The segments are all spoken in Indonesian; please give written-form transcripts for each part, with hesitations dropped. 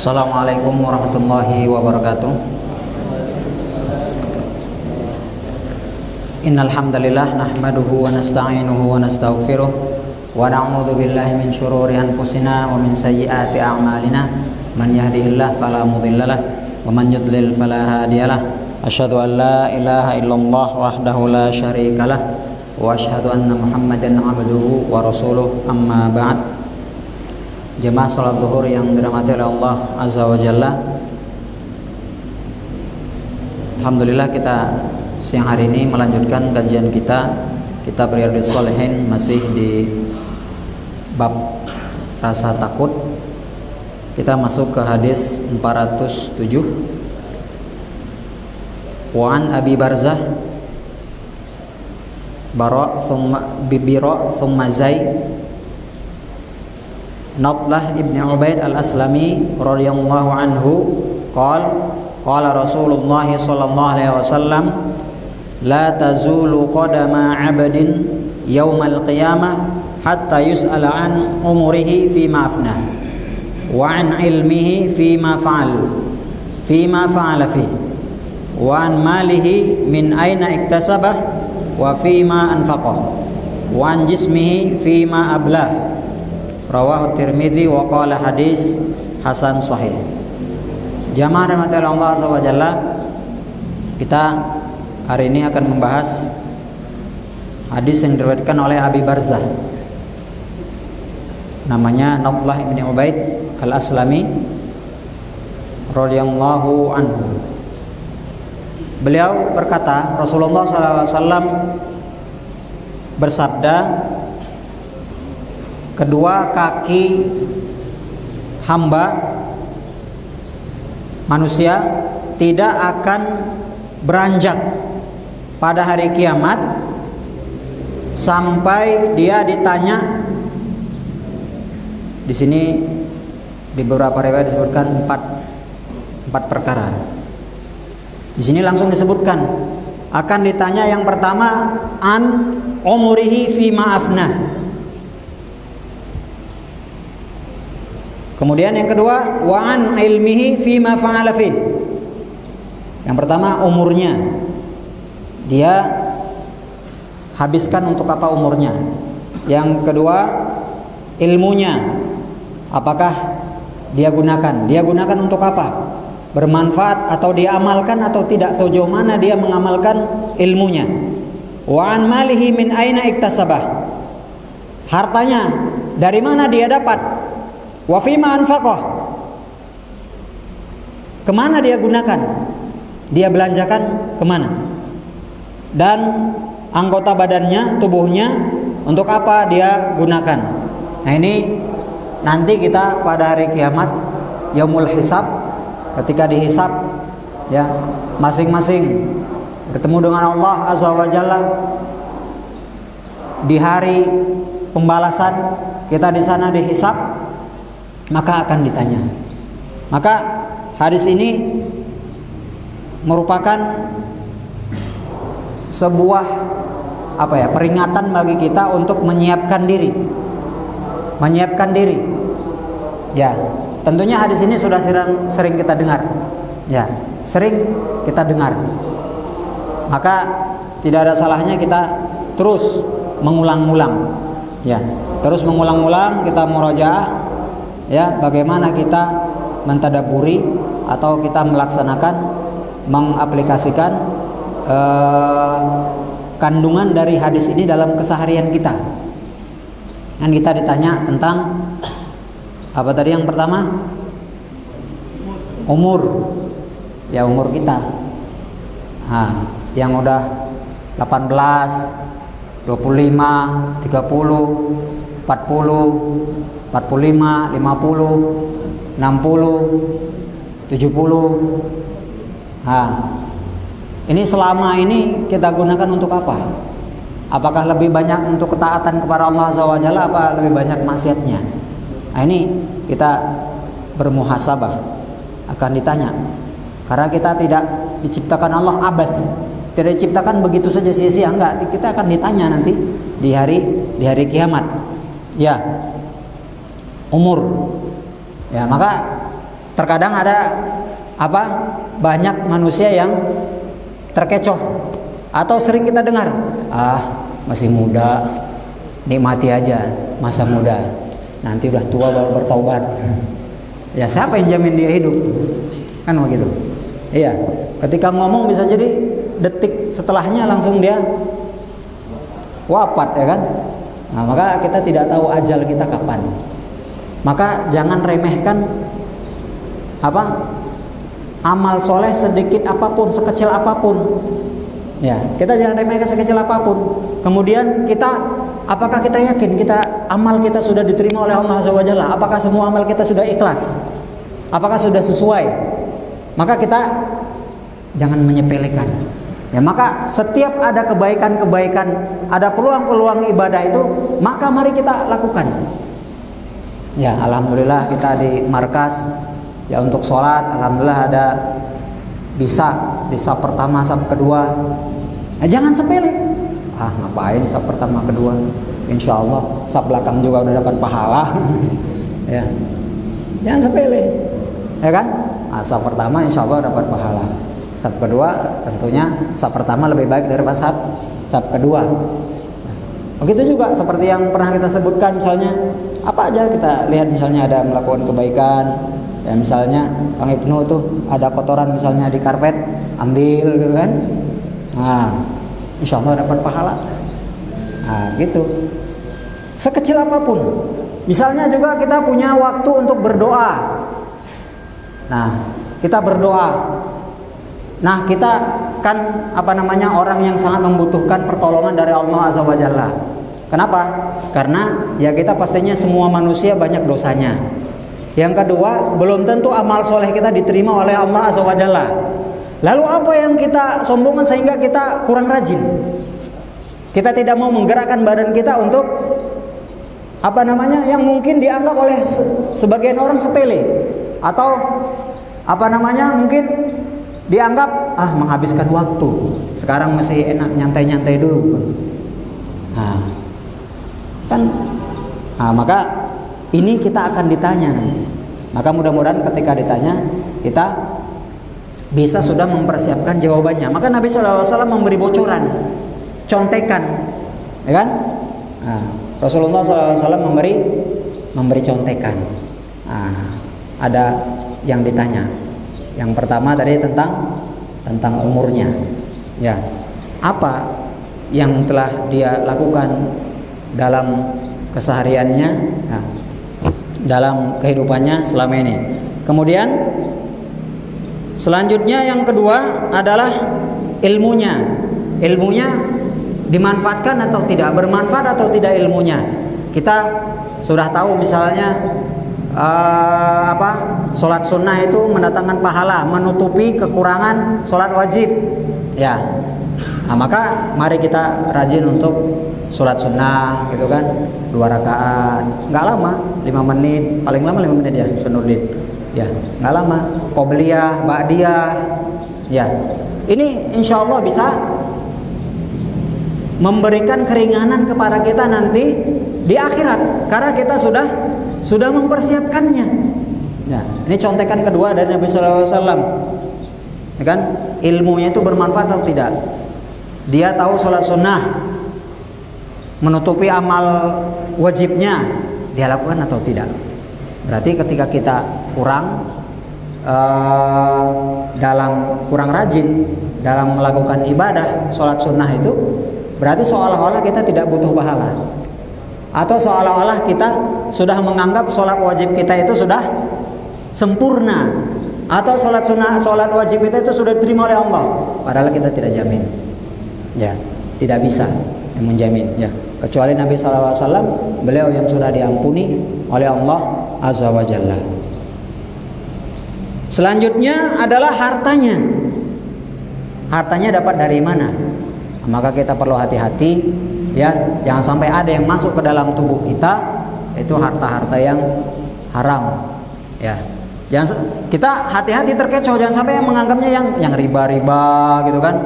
Assalamualaikum warahmatullahi wabarakatuh. Innal hamdalillah nahmaduhu wa nasta'inuhu wa nastaghfiruh wa na'udzu billahi min shururi anfusina wa min sayyiati a'malina. Man yahdihillahu fala mudhillalah wa man yudlil fala hadiyalah. Asyhadu an la ilaha illallah wahdahu la syarikalah wa asyhadu anna Muhammadan 'abduhu wa rasuluh. Amma ba'd. Jemaah salat zuhur yang dirahmati oleh Allah Azza wa Jalla. Alhamdulillah kita siang hari ini melanjutkan kajian kita Kitab Riyadhus Shalihin, masih di bab rasa takut. Kita masuk ke hadis 407. Wa an Abi Barzah Bara thumma Zaid Nadlah ibn Ubaid al-Aslami radhiyallahu anhu qala Rasulullah sallallahu alaihi wasallam la tazulu qadama 'abdin yaumal qiyamah hatta yus'ala an umurihi fima afnah wa an ilmihi fima fa'ala fi wa an malihi min aina iktasabah wa fima anfaqah wa an jismihi fima ablah. Rawahu Tirmidzi wa qala hadis hasan sahih. Jamaah rahmati Allah Azza wa Jalla, kita hari ini akan membahas hadis yang diriwayatkan oleh Abi Barzah, namanya Nadlah ibn Ubaid al-Aslami radhiyallahu anhu. Beliau berkata, Rasulullah SAW bersabda, kedua kaki hamba manusia tidak akan beranjak pada hari kiamat sampai dia ditanya. Di sini di beberapa riwayat disebutkan empat perkara. Di sini langsung disebutkan akan ditanya. Yang pertama, an umurihi fi ma'afnah. Kemudian yang kedua, wa an ilmihi fima fa'ala fi. Yang pertama, umurnya. Dia habiskan untuk apa umurnya. Yang kedua, ilmunya. Apakah dia gunakan? Dia gunakan untuk apa? Bermanfaat atau dia amalkan atau tidak? Sejauh mana dia mengamalkan ilmunya? Wa an malihi min aina iktasabah. Hartanya dari mana dia dapat? Wa fima anfaqah, kemana dia gunakan, dia belanjakan kemana, dan anggota badannya, tubuhnya untuk apa dia gunakan. Nah ini nanti kita pada hari kiamat, yaumul hisab, ketika dihisab ya, masing-masing bertemu dengan Allah Azza wa Jalla di hari pembalasan. Kita di sana dihisab, maka akan ditanya. Maka hadis ini merupakan sebuah peringatan bagi kita untuk menyiapkan diri. Ya, tentunya hadis ini sudah sering kita dengar. Ya, sering kita dengar. Maka tidak ada salahnya kita terus mengulang-ulang. Ya, terus mengulang-ulang, kita murojaah. Ya, bagaimana kita mentadabburi atau kita melaksanakan, mengaplikasikan kandungan dari hadis ini dalam keseharian kita. Dan kita ditanya tentang apa tadi yang pertama? Umur. Ya, umur kita. Nah, yang udah 18, 25, 30, 40, 45, 50, 60, 70. Nah, ini selama ini kita gunakan untuk apa? Apakah lebih banyak untuk ketaatan kepada Allah Azza wa Jalla, apa lebih banyak maksiatnya? Nah, ini kita bermuhasabah, akan ditanya. Karena kita tidak diciptakan Allah abas, tidak diciptakan begitu saja sia-sia, enggak. Kita akan ditanya nanti di hari kiamat. Ya, umur. Ya, maka Terkadang ada banyak manusia yang terkecoh atau sering kita dengar, masih muda, nikmati aja masa muda, nanti udah tua baru bertaubat. Ya siapa yang jamin dia hidup? Kan begitu. Iya, ketika ngomong bisa jadi detik setelahnya langsung dia wafat, ya kan? Nah, maka kita tidak tahu ajal kita kapan. Maka jangan remehkan amal soleh sedikit apapun, sekecil apapun. Ya, kita jangan remehkan sekecil apapun. Kemudian apakah kita yakin amal kita sudah diterima oleh Allah Azza wa Jalla? Apakah semua amal kita sudah ikhlas? Apakah sudah sesuai? Maka kita jangan menyepelekan. Ya, maka setiap ada kebaikan-kebaikan, ada peluang-peluang ibadah itu, maka mari kita lakukan. Ya, alhamdulillah kita di markas ya untuk sholat, alhamdulillah ada bisa di saf pertama, saf kedua. Nah, jangan sepele. Ngapain saf pertama, kedua? Insya Allah saf belakang juga udah dapat pahala. Ya, jangan sepele, ya kan? Saf pertama insya Allah dapat pahala. Saf kedua tentunya saf pertama lebih baik daripada saf kedua. Begitu juga seperti yang pernah kita sebutkan, misalnya apa aja kita lihat, misalnya ada melakukan kebaikan. Ya, misalnya Kang Ibnu tuh ada kotoran misalnya di karpet, ambil gitu kan. Nah, insya Allah dapat pahala. Nah, gitu. Sekecil apapun. Misalnya juga kita punya waktu untuk berdoa. Nah, kita berdoa. Nah, kita kan orang yang sangat membutuhkan pertolongan dari Allah Azza wa Jalla. Kenapa? Karena ya kita pastinya semua manusia banyak dosanya. Yang kedua, belum tentu amal soleh kita diterima oleh Allah Azza wa Jalla. Lalu apa yang kita sombongkan sehingga kita kurang rajin? Kita tidak mau menggerakkan badan kita untuk yang mungkin dianggap oleh sebagian orang sepele, atau mungkin dianggap menghabiskan waktu. Sekarang masih enak nyantai-nyantai dulu. Maka ini kita akan ditanya nanti. Maka mudah-mudahan ketika ditanya kita bisa sudah mempersiapkan jawabannya. Maka Nabi SAW memberi bocoran, contekan, ya kan? Rasulullah SAW memberi contekan. Ada yang ditanya. Yang pertama tadi tentang umurnya. Ya, apa yang telah dia lakukan dalam kesehariannya, dalam kehidupannya selama ini. Kemudian selanjutnya yang kedua adalah ilmunya. Ilmunya dimanfaatkan atau tidak, bermanfaat atau tidak ilmunya. Kita sudah tahu misalnya sholat sunnah itu mendatangkan pahala, menutupi kekurangan sholat wajib. Ya, maka mari kita rajin untuk sholat sunnah, gitu kan, 2 rakaat, nggak lama, 5 menit, paling lama 5 menit ya, Sunurdin. Ya, nggak lama. Qobliyah, ba'diyah, ya. Ini insya Allah bisa memberikan keringanan kepada kita nanti di akhirat, karena kita sudah mempersiapkannya. Nah, ini contekan kedua dari Nabi SAW. Ya kan? Ilmunya itu bermanfaat atau tidak? Dia tahu sholat sunnah, menutupi amal wajibnya, dia lakukan atau tidak? Berarti ketika kita kurang rajin dalam melakukan ibadah sholat sunnah itu, berarti seolah-olah kita tidak butuh pahala, atau seolah-olah kita sudah menganggap sholat wajib kita itu sudah sempurna, atau sholat wajib kita itu sudah diterima oleh Allah. Padahal kita tidak jamin, ya, tidak bisa yang menjamin, ya, kecuali Nabi SAW, beliau yang sudah diampuni oleh Allah Azza wa Jalla. Selanjutnya adalah hartanya. Hartanya dapat dari mana? Maka kita perlu hati-hati, ya, jangan sampai ada yang masuk ke dalam tubuh kita itu harta-harta yang haram, ya. Kita hati-hati terkecoh, jangan sampai yang menganggapnya yang riba-riba gitu kan,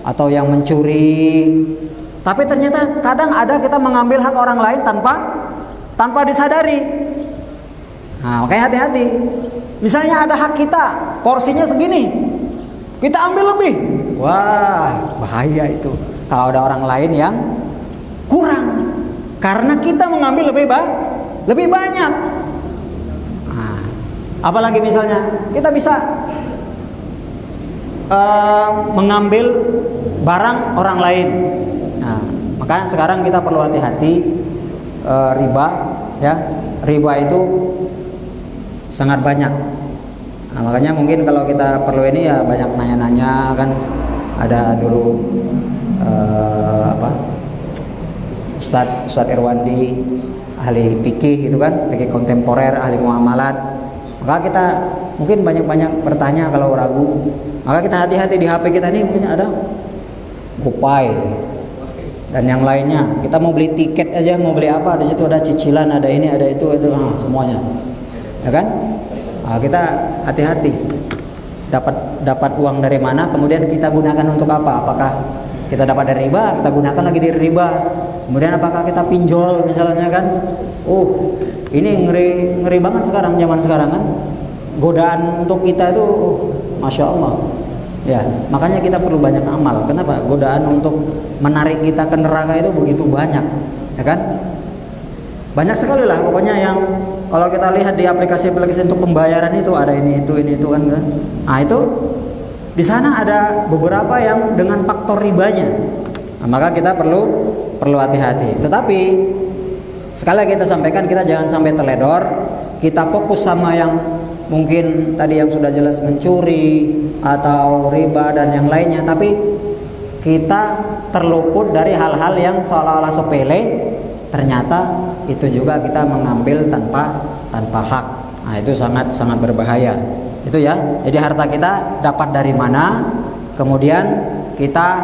atau yang mencuri. Tapi ternyata kadang ada kita mengambil hak orang lain tanpa disadari. Nah, makanya hati-hati. Misalnya ada hak kita, porsinya segini, kita ambil lebih. Wah, bahaya itu. Kalau ada orang lain yang kurang, karena kita mengambil lebih banyak. Nah, apalagi misalnya kita bisa mengambil barang orang lain. Nah, makanya sekarang kita perlu hati-hati riba, ya. Riba itu sangat banyak. Nah, makanya mungkin kalau kita perlu ini ya banyak nanya-nanya kan. Ada dulu Ustadz Irwandi, ahli fikih gitu kan, fikih kontemporer, ahli muamalat. Maka kita mungkin banyak-banyak bertanya kalau ragu. Maka kita hati-hati di HP kita nih, mungkin ada GoPay dan yang lainnya. Kita mau beli tiket aja, mau beli apa, di situ ada cicilan, ada ini, ada itu, semuanya. Ya kan? Nah, kita hati-hati. Dapat uang dari mana, kemudian kita gunakan untuk apa? Apakah kita dapat dari riba, kita gunakan lagi dari riba. Kemudian apakah kita pinjol misalnya kan? Ini ngeri banget sekarang, zaman sekarang kan. Godaan untuk kita itu Masya Allah. Ya, makanya kita perlu banyak amal. Kenapa? Godaan untuk menarik kita ke neraka itu begitu banyak, ya kan? Banyak sekali lah pokoknya yang kalau kita lihat di aplikasi-aplikasi untuk pembayaran itu ada ini itu kan. Nah, itu di sana ada beberapa yang dengan faktor ribanya. Nah, maka kita perlu hati-hati. Tetapi sekali lagi kita sampaikan, kita jangan sampai teledor. Kita fokus sama yang mungkin tadi yang sudah jelas mencuri atau riba dan yang lainnya, tapi kita terluput dari hal-hal yang seolah-olah sepele, ternyata itu juga kita mengambil tanpa hak. Nah, itu sangat berbahaya. Itu ya. Jadi harta kita dapat dari mana, kemudian kita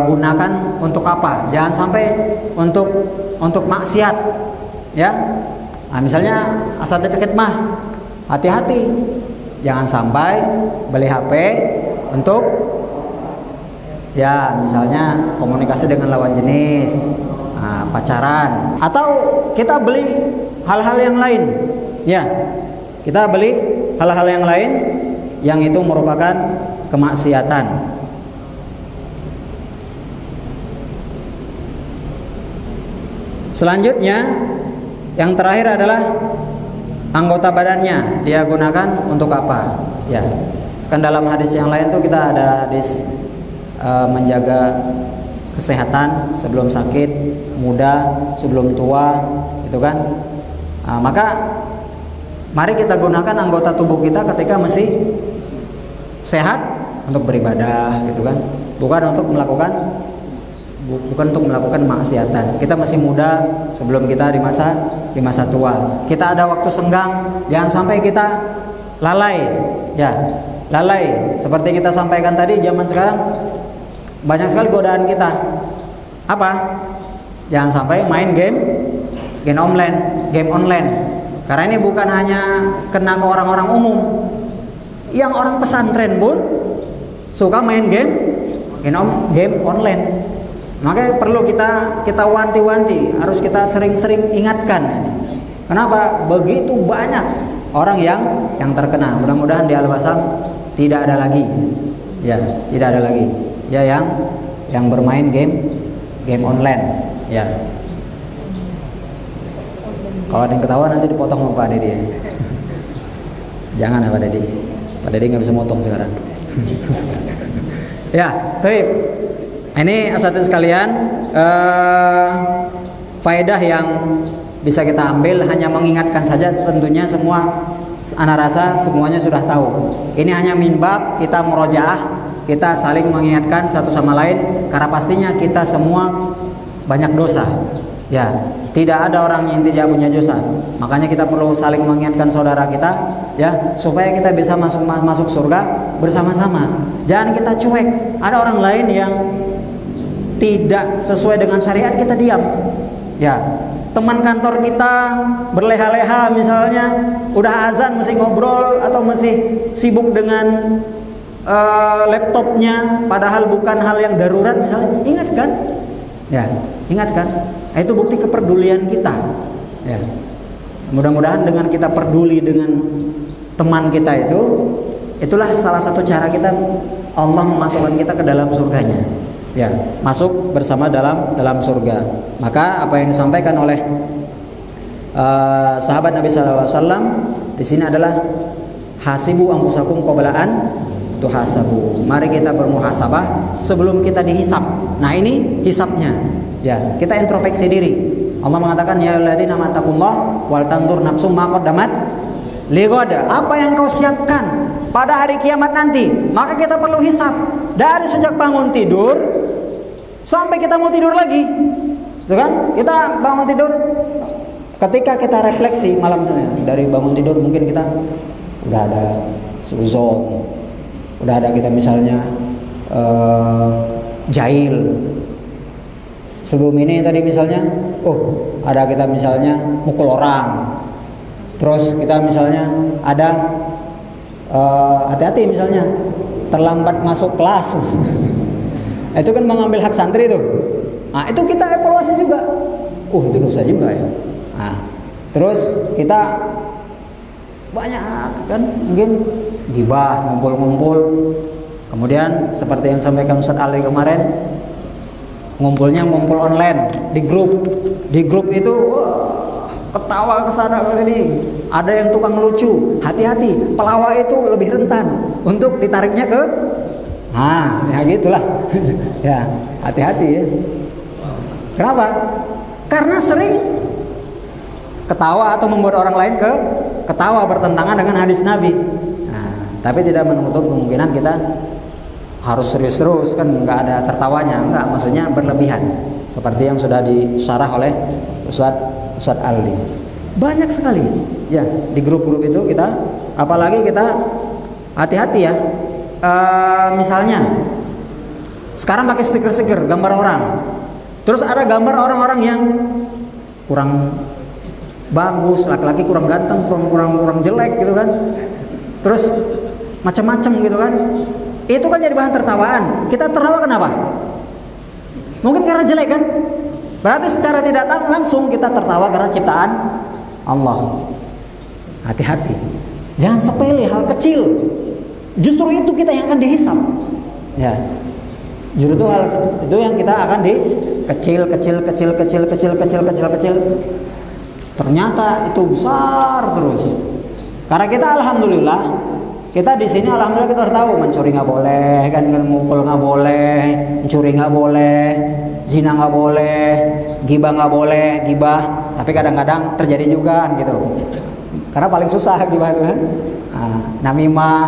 gunakan untuk apa? Jangan sampai untuk maksiat, ya. Nah, misalnya asal tiket mah, hati-hati. Jangan sampai beli HP untuk ya misalnya komunikasi dengan lawan jenis, pacaran, atau kita beli hal-hal yang lain. Ya, kita beli hal-hal yang lain yang itu merupakan kemaksiatan. Selanjutnya, yang terakhir adalah anggota badannya dia gunakan untuk apa? Ya, kan dalam hadis yang lain tuh kita ada hadis menjaga kesehatan sebelum sakit, muda sebelum tua, itu kan. Maka mari kita gunakan anggota tubuh kita ketika masih sehat untuk beribadah, gitu kan. Bukan untuk melakukan maksiatan. Kita masih muda sebelum kita di masa tua. Kita ada waktu senggang, jangan sampai kita lalai. Ya, lalai. Seperti kita sampaikan tadi, zaman sekarang banyak sekali godaan kita. Apa? Jangan sampai main game online. Karena ini bukan hanya kena ke orang-orang umum. Yang orang pesantren pun suka main game online. Makanya perlu kita wanti-wanti, harus kita sering-sering ingatkan. Kenapa? Begitu banyak orang yang terkena. Mudah-mudahan di Al-Basam tidak ada lagi. Ya, tidak ada lagi. Ya, yang bermain game online. Ya. Kalau ada yang ketawa nanti dipotong sama Pak Dedi. Jangan Pak Dedi. Pak Dedi nggak bisa motong sekarang. Ya, baik. Ini asatidz sekalian, faedah yang bisa kita ambil hanya mengingatkan saja. Tentunya semua ana rasa semuanya sudah tahu. Ini hanya minbab kita murojaah, kita saling mengingatkan satu sama lain, karena pastinya kita semua banyak dosa. Ya, tidak ada orang yang tidak punya dosa. Makanya kita perlu saling mengingatkan saudara kita, ya, supaya kita bisa masuk surga bersama-sama. Jangan kita cuek. Ada orang lain yang tidak sesuai dengan syariat, kita diam. Ya, teman kantor kita berleha-leha misalnya, udah azan masih ngobrol atau masih sibuk dengan laptopnya, padahal bukan hal yang darurat misalnya. Ingatkan, ya, ingatkan. Itu bukti kepedulian kita. Ya, Mudah-mudahan dengan kita peduli dengan teman kita itu, itulah salah satu cara kita Allah memasukkan kita ke dalam surganya. Ya, masuk bersama dalam surga. Maka apa yang disampaikan oleh sahabat Nabi SAW di sini adalah hasibu anfusakum qabla an tuhasabu. Mari kita bermuhasabah sebelum kita dihisab. Nah, ini hisabnya. Ya, kita introspeksi diri. Allah mengatakan ya ayyuhalladzina amanu wal tanzur nafsum ma qaddamat lighad. Apa yang kau siapkan pada hari kiamat nanti? Maka kita perlu hisab dari sejak bangun tidur sampai kita mau tidur lagi. Itu kan? Kita bangun tidur, ketika kita refleksi malam sana, dari bangun tidur mungkin kita udah ada suzon, udah ada kita misalnya jahil. Sebelum ini tadi misalnya, ada kita misalnya mukul orang. Terus kita misalnya ada hati-hati misalnya terlambat masuk kelas. Itu kan mengambil hak santri itu. Nah, itu kita evaluasi juga. Itu dosa juga ya. Nah, terus kita banyak kan mungkin gibah, ngumpul-ngumpul. Kemudian seperti yang sampaikan Ustaz Ali kemarin, ngumpulnya ngumpul online di grup. Di grup itu ketawa ke sana ke sini. Ada yang tukang lucu. Hati-hati, pelawak itu lebih rentan untuk ditariknya ke ya gitulah. Ya, hati-hati ya. Kenapa? Karena sering ketawa atau membuat orang lain ketawa bertentangan dengan hadis Nabi. Tapi tidak menutup kemungkinan kita harus serius terus, kan nggak ada tertawanya, nggak, maksudnya berlebihan seperti yang sudah disyarah oleh Ustaz Ali. Banyak sekali ya di grup-grup itu kita, apalagi kita hati-hati ya. Misalnya sekarang pakai stiker-stiker gambar orang, terus ada gambar orang-orang yang kurang bagus, laki-laki kurang ganteng, kurang jelek gitu kan, terus macam-macam gitu kan. Itu kan jadi bahan tertawaan. Kita tertawa kenapa? Mungkin karena jelek kan? Berarti secara tidak langsung kita tertawa karena ciptaan Allah. Hati-hati. Jangan sepele hal kecil. Justru itu kita yang akan dihisab. Ya. Justru itu hal itu yang kita akan kecil. Ternyata itu besar terus. Karena kita alhamdulillah, kita di sini alhamdulillah kita harus tahu mencuri nggak boleh, kan mukul nggak boleh, mencuri nggak boleh, zina nggak boleh, gibah nggak boleh, gibah. Tapi kadang-kadang terjadi juga kan gitu. Karena paling susah gibah itu kan. Namimah.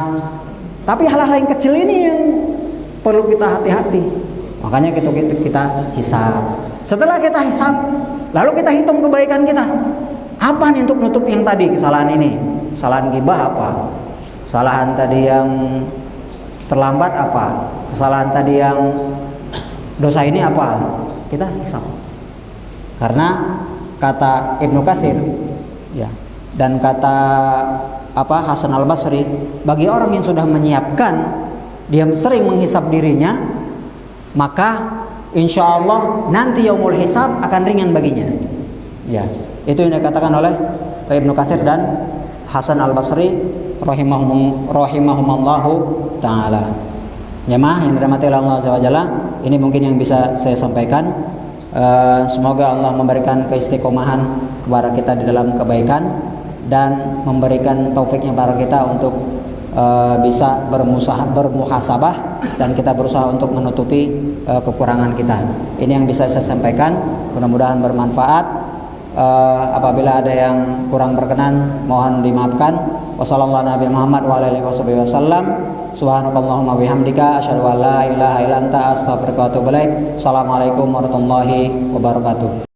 Tapi hal-hal yang kecil ini yang perlu kita hati-hati. Makanya kita hisab. Setelah kita hisab, lalu kita hitung kebaikan kita. Apa nih untuk nutup yang tadi kesalahan ini? Kesalahan gibah apa? Kesalahan tadi yang terlambat apa? Kesalahan tadi yang dosa ini apa? Kita hisab. Karena kata Ibnu Katsir ya, dan kata Hasan Al-Basri, bagi orang yang sudah menyiapkan, dia sering menghisab dirinya, maka insya Allah nanti yaumul hisab akan ringan baginya. Ya, itu yang dikatakan oleh Ibnu Katsir dan Hasan Al-Basri rahimahumallahu taala. Jemaah yang dirahmati Allah Azza wa Jalla, ini mungkin yang bisa saya sampaikan. Semoga Allah memberikan keistiqomahan kepada kita di dalam kebaikan dan memberikan taufiknya kepada kita untuk bisa bermuhasabah dan kita berusaha untuk menutupi kekurangan kita. Ini yang bisa saya sampaikan, mudah-mudahan bermanfaat. Apabila ada yang kurang berkenan mohon dimaafkan. Wassalamualaikum warahmatullahi wabarakatuh. Subhanakallahumma bihamdika asyhadu an la ilaha illa anta astaghfiruka wa atubu ilaik. Assalamualaikum warahmatullahi wabarakatuh.